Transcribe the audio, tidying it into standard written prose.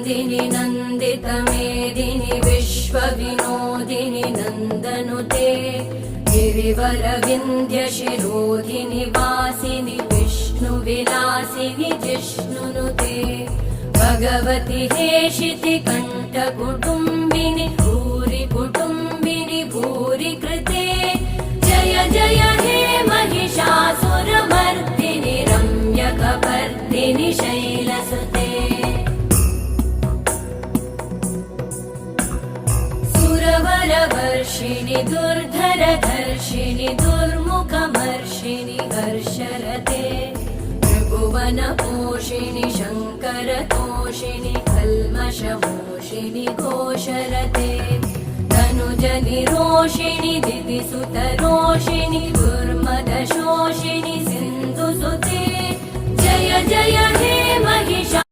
नन्दिनि नन्दितमेदिनि विश्वविनोदिनि नन्दनुते गिरिवरविन्ध्यशिरोधिनि वासिनि विष्णुविलासिनि जिष्णुनुते भगवति हेशिति कण्ठकुटुम्बिनि भूरि कुटुम्बिनि भूरि कृते जय जय हे महिषासुरमर्दिनि रम्यकपर्दिनि शैलसुते सुरवरवर्षिणि दुर्धरधर्षिणि दुर्मुखमर्षिणि हर्षरते त्रिभुवनपोषिणि शङ्करतोषिणि कल्मषमोषिणि घोषरते तनुजनिरोषिणि दिदिसुतरोषिणि दुर्मदशोषिणि सिन्धुसुते जय जय हे महिषासुरमर्दिनि